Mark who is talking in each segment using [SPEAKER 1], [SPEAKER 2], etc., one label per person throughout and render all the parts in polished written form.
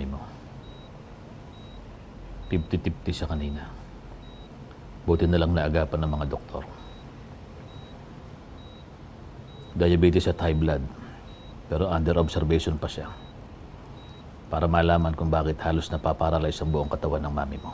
[SPEAKER 1] mami mo. 50-50 siya kanina. Buti na lang naagapan ng mga doktor. Diabetes at high blood, pero under observation pa siya. Para malaman kung bakit halos napaparalyze ang buong katawan ng mami mo.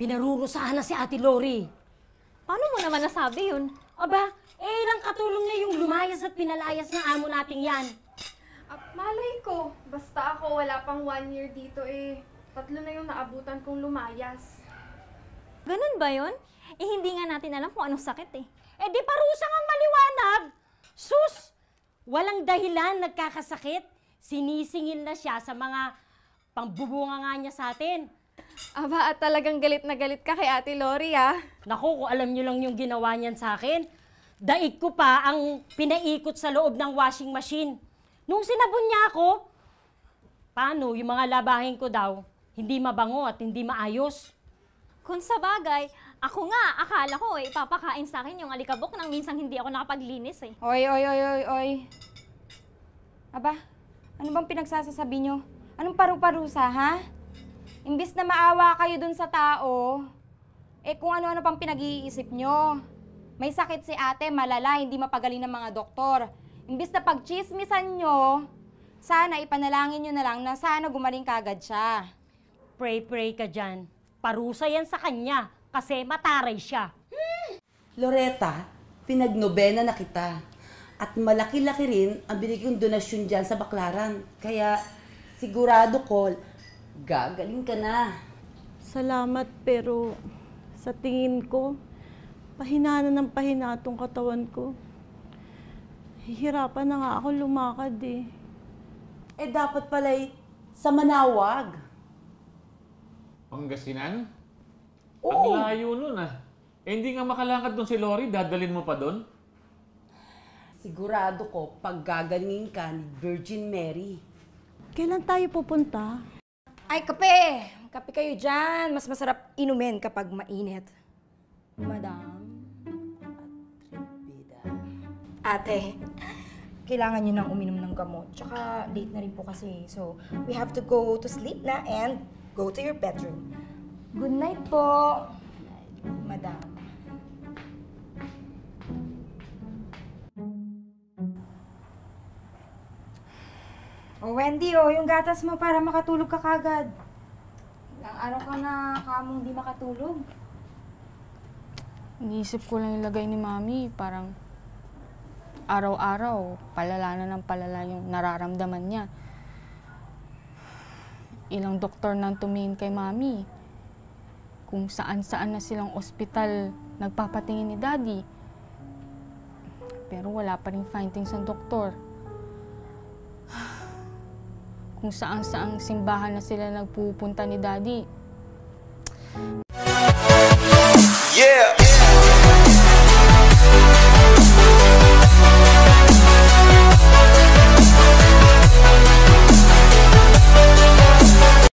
[SPEAKER 2] Pinarurusahan na si Ate Lori.
[SPEAKER 3] Paano mo naman nasabi yun?
[SPEAKER 2] Aba, ilang katulong na yung lumayas at pinalayas ng amo nating yan.
[SPEAKER 4] Malay ko. Basta ako wala pang 1 year dito 3 na yung naabutan kong lumayas.
[SPEAKER 3] Ganun ba yun? Hindi nga natin alam kung anong sakit eh.
[SPEAKER 2] Di parusang ang maliwanag. Sus! Walang dahilan nagkakasakit. Sinisingil na siya sa mga pangbubunga nga niya sa atin.
[SPEAKER 4] Aba, at talagang galit na galit ka kay Ate Lori, ah.
[SPEAKER 2] Naku, kung alam niyo lang yung ginawa niyan sa akin, daig ko pa ang pinaikot sa loob ng washing machine. Nung sinabon niya ako, paano yung mga labahin ko daw, hindi mabango at hindi maayos.
[SPEAKER 3] Kung sa bagay, ako nga, akala ko ipapakain sa akin yung alikabok nang minsang hindi ako nakapaglinis eh.
[SPEAKER 5] Oy. Aba, ano bang pinagsasasabi nyo? Anong paru-parusa, ha? Imbis na maawa kayo dun sa tao, kung ano-ano pang pinag-iisip nyo. May sakit si ate, malala, hindi mapagaling ng mga doktor. Imbis na pagchismisan nyo, sana ipanalangin nyo na lang na sana gumaling kagad siya.
[SPEAKER 2] Pray ka dyan. Parusa yan sa kanya kasi mataray siya.
[SPEAKER 6] Loretta, pinagnobena na kita. At malaki-laki rin ang binigay kong donasyon dyan sa Baklaran. Kaya sigurado ko, gagaling ka na.
[SPEAKER 7] Salamat, pero sa tingin ko, pahina na ng pahina tong katawan ko. Hihirapan na nga ako lumakad eh.
[SPEAKER 6] Dapat pala'y sa Manawag.
[SPEAKER 8] Pangasinan?
[SPEAKER 6] Oo.
[SPEAKER 8] Ang layo nun ah. Hindi nga makalakad doon si Lori, dadalin mo pa doon?
[SPEAKER 6] Sigurado ko, pag gagaling ka ni Virgin Mary.
[SPEAKER 7] Kailan tayo pupunta?
[SPEAKER 5] Ay, kape! Kape kayo dyan. Mas masarap inumin kapag mainit. Madam
[SPEAKER 6] Atribida.
[SPEAKER 5] Ate, kailangan nyo nang uminom ng gamot. Tsaka late na rin po kasi. So, we have to go to sleep na and go to your bedroom. Good night po, Madam. Oh, Wendy, yung gatas mo para makatulog ka kagad. Ilang araw ka na kamong di makatulog.
[SPEAKER 9] Iniisip ko lang yung lagay ni Mami, parang araw-araw, palala na ng palala yung nararamdaman niya. Ilang doktor nang tumingin kay Mami. Kung saan-saan na silang ospital nagpapatingin ni Daddy. Pero wala pa rin findings ng doktor. Kung saan-saang simbahan na sila nagpupunta ni Daddy,